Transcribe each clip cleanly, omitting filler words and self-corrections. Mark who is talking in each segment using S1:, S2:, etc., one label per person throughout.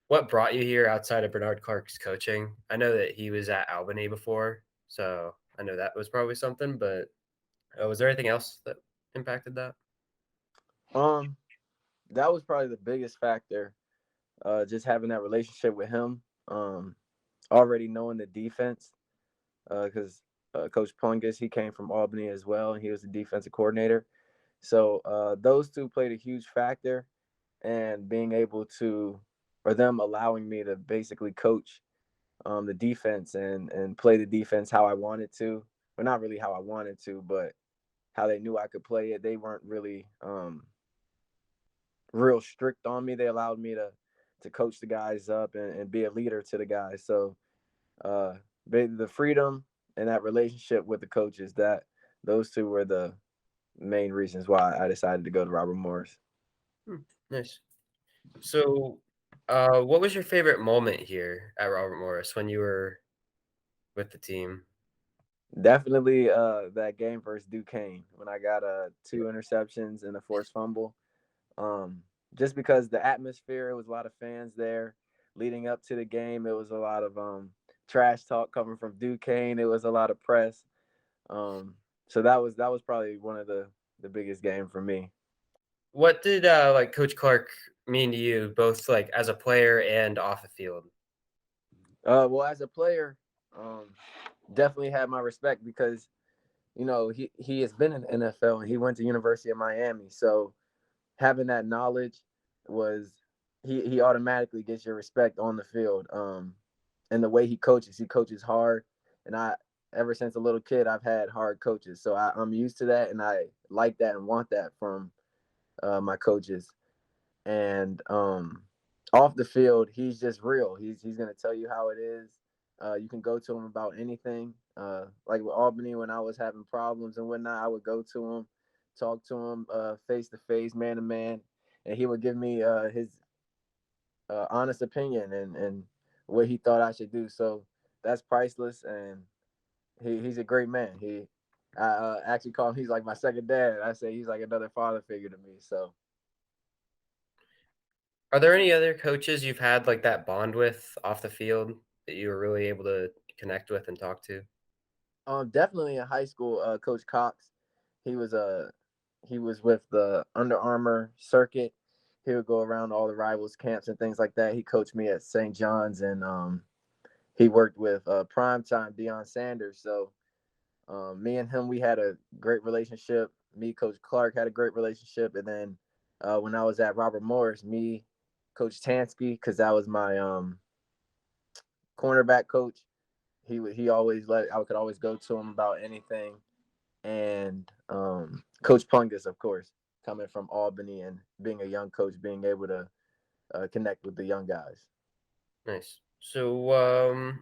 S1: what brought you here outside of Bernard Clark's coaching? I know that he was at Albany before, so I know that was probably something, but, was there anything else that impacted that?
S2: Um, that was probably the biggest factor. Just having that relationship with him. Already knowing the defense, because Coach Plungus, he came from Albany as well, and he was the defensive coordinator. So those two played a huge factor, and being able to, or them allowing me to basically coach the defense and play the defense how I wanted to. Well, not really how I wanted to, but how they knew I could play it. They weren't really real strict on me. They allowed me to coach the guys up and be a leader to the guys. So uh, the freedom and that relationship with the coaches, that those two were the main reasons why I decided to go to Robert Morris.
S1: Hmm, nice. So, what was your favorite moment here at Robert Morris when you were with the team?
S2: Definitely that game versus Duquesne when I got two interceptions and a forced fumble. Um, just because the atmosphere, it was a lot of fans there leading up to the game. It was a lot of trash talk coming from Duquesne. It was a lot of press. Um, so that was probably one of the biggest game for me.
S1: What did, like, Coach Clark mean to you both, like, as a player and off the field?
S2: Well, as a player, um, definitely had my respect because he has been in the NFL and he went to University of Miami. So having that knowledge was he automatically gets your respect on the field. And the way he coaches hard, and I ever since a little kid I've had hard coaches, so I'm used to that and I like that and want that from my coaches. And off the field, he's just real. He's gonna tell you how it is. You can go to him about anything. Like with Albany, when I was having problems and whatnot, I would go to him, talk to him face to face, man to man, and he would give me his honest opinion and what he thought I should do. So that's priceless, and he's a great man. I actually call him. He's like my second dad. I say he's like another father figure to me. So
S1: Are there any other coaches you've had, like, that bond with off the field that you were really able to connect with and talk to?
S2: definitely in high school, Coach Cox, he was he was with the Under Armour circuit. He would go around all the rivals camps and things like that. He coached me at St. John's, and he worked with primetime Deion Sanders. So me and him, we had a great relationship. Me, Coach Clark had a great relationship, and then when I was at Robert Morris, me, Coach Tansky, because that was my cornerback coach. He always let I could always go to him about anything, and Coach Pungus, of course, coming from Albany and being a young coach, being able to connect with the young guys.
S1: Nice. So,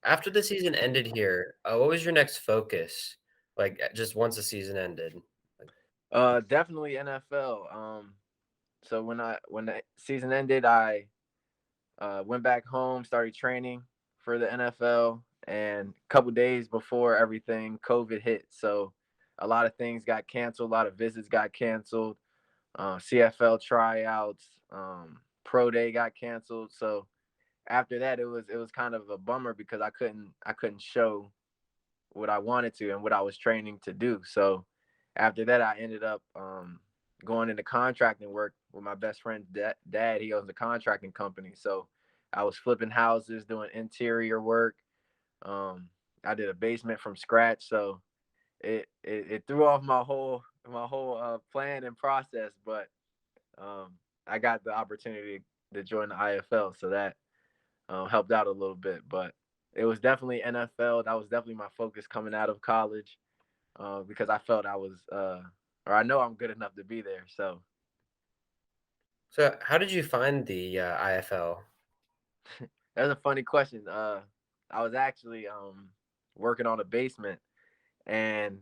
S1: after the season ended here, what was your next focus? Like, just once the season ended? Like,
S2: Definitely NFL. So when the season ended, I went back home, started training for the NFL, and a couple days before everything, COVID hit. So a lot of things got canceled, a lot of visits got canceled, CFL tryouts, pro day got canceled. So after that, it was kind of a bummer because I couldn't show what I wanted to and what I was training to do. So after that, I ended up going into contracting work with my best friend's dad. He owns a contracting company, so I was flipping houses, doing interior work. Um, I did a basement from scratch, so it threw off my whole plan and process. But I got the opportunity to join the IFL, so that helped out a little bit. But it was definitely NFL. That was definitely my focus coming out of college because I felt I was, or I know I'm good enough to be there. So
S1: so how did you find the, IFL?
S2: that's a funny question. I was actually working on a basement, and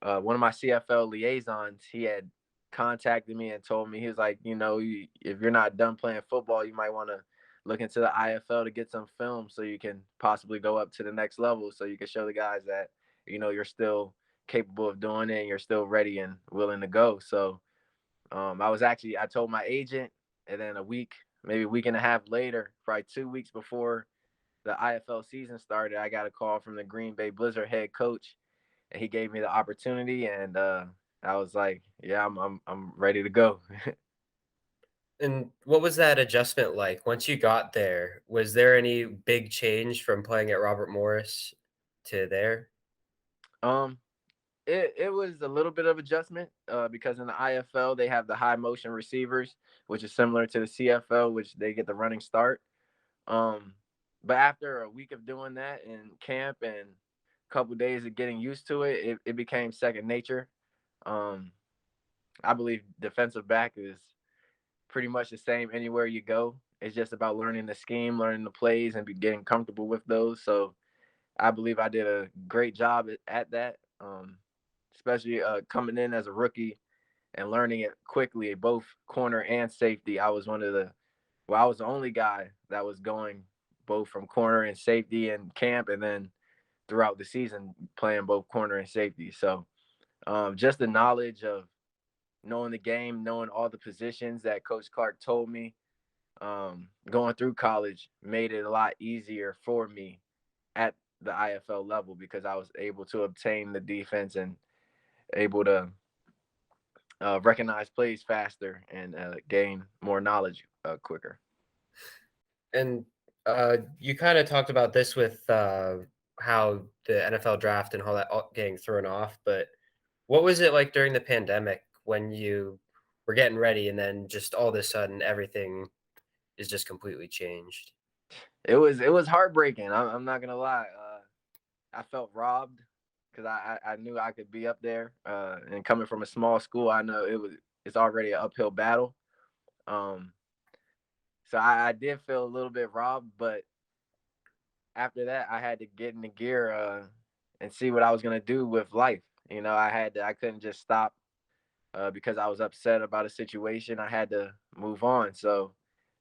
S2: one of my CFL liaisons, he had contacted me and told me, he was like, if you're not done playing football, you might want to look into the IFL to get some film so you can possibly go up to the next level, so you can show the guys that you're still capable of doing it and you're still ready and willing to go. So I told my agent, and then a week maybe a week and a half later, probably 2 weeks before the IFL season started, I got a call from the Green Bay Blizzard head coach, and he gave me the opportunity, and I was like, yeah, I'm ready to go.
S1: And what was that adjustment like once you got there? Was there any big change from playing at Robert Morris to there?
S2: um, it was a little bit of adjustment because in the IFL they have the high motion receivers, which is similar to the CFL, which they get the running start. Um, but after a week of doing that in camp and a couple of days of getting used to it, it became second nature. Um, I believe defensive back is pretty much the same anywhere you go. It's just about learning the scheme, learning the plays, and be getting comfortable with those. So I believe I did a great job at that, especially coming in as a rookie and learning it quickly, both corner and safety. I was the only guy that was going both from corner and safety in camp, and then throughout the season playing both corner and safety. So just the knowledge of knowing the game, knowing all the positions that Coach Clark told me, going through college made it a lot easier for me at the IFL level because I was able to obtain the defense and able to recognize plays faster and gain more knowledge quicker.
S1: And you kind of talked about this with how the NFL draft and all that getting thrown off, but what was it like during the pandemic when you were getting ready and then just all of a sudden everything is just completely changed?
S2: It was heartbreaking. I'm not gonna lie. I felt robbed because I knew I could be up there. And coming from a small school, I know it's already an uphill battle. Um, so I did feel a little bit robbed, but after that, I had to get in the gear and see what I was gonna do with life. I couldn't just stop because I was upset about a situation. I had to move on. So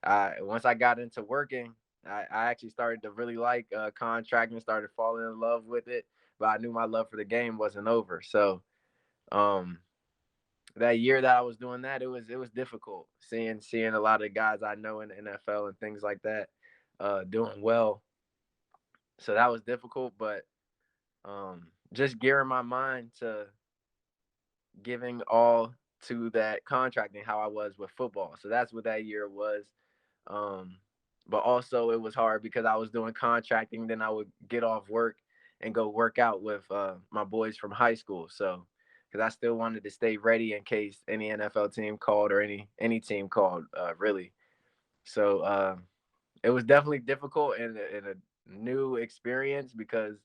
S2: once I got into working, I actually started to really like contracting, started falling in love with it. But I knew my love for the game wasn't over. So um, that year that I was doing that, it was difficult seeing a lot of guys I know in the NFL and things like that doing well. So that was difficult, but just gearing my mind to giving all to that contracting how I was with football. So that's what that year was. Um, but also it was hard because I was doing contracting, then I would get off work and go work out with my boys from high school. So because I still wanted to stay ready in case any NFL team called or any team called, really. So it was definitely difficult and a new experience because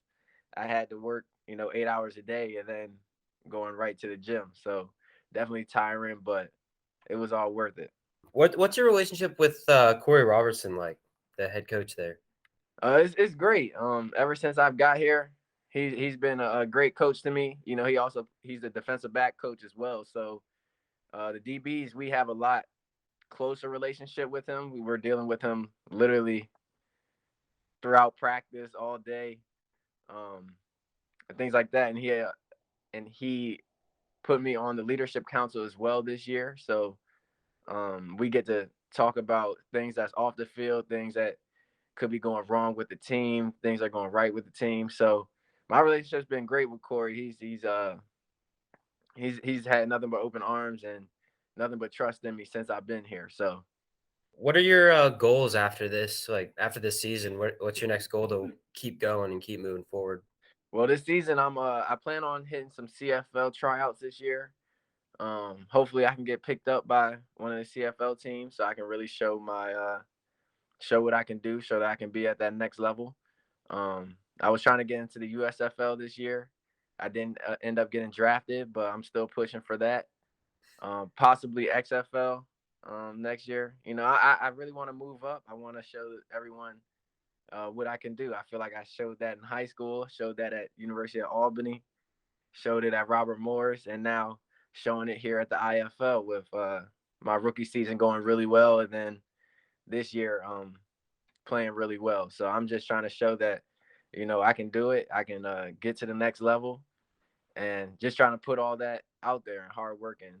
S2: I had to work, 8 hours a day and then going right to the gym. So definitely tiring, but it was all worth it.
S1: What's your relationship with Corey Robertson like, the head coach there?
S2: It's great. Ever since I've got here, he's been a great coach to me. He's a defensive back coach as well. So the DBs, we have a lot closer relationship with him. We were dealing with him literally throughout practice all day, um, and things like that. And he put me on the leadership council as well this year. So we get to talk about things that's off the field, things that could be going wrong with the team, things that are going right with the team. So my relationship's been great with Corey. He's had nothing but open arms and nothing but trust in me since I've been here. So
S1: What are your goals after this? Like after this season, what's your next goal to keep going and keep moving forward?
S2: well, this season I plan on hitting some CFL tryouts this year. Hopefully I can get picked up by one of the CFL teams so I can really show what I can do, show that I can be at that next level. I was trying to get into the USFL this year. I didn't end up getting drafted, but I'm still pushing for that. Possibly XFL next year. I really want to move up. I want to show everyone what I can do. I feel like I showed that in high school, showed that at University of Albany, showed it at Robert Morris, and now showing it here at the IFL with my rookie season going really well, and then this year playing really well. So I'm just trying to show that, I can do it. I can get to the next level, and just trying to put all that out there and hard work and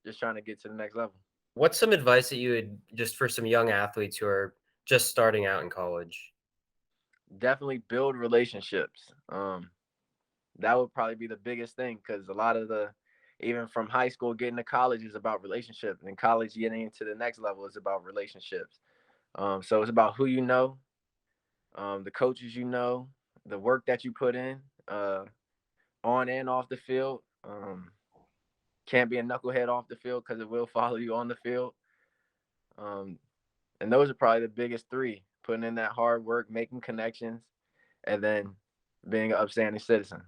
S2: just trying to get to the next level.
S1: What's some advice that you would just for some young athletes who are just starting out in college?
S2: Definitely build relationships. That would probably be the biggest thing because a lot of the even from high school getting to college is about relationships, and college getting into the next level is about relationships. So it's about who you know, the coaches you know, the work that you put in, on and off the field. Can't be a knucklehead off the field because it will follow you on the field. Um, and those are probably the biggest three: putting in that hard work, making connections, and then being an upstanding citizen.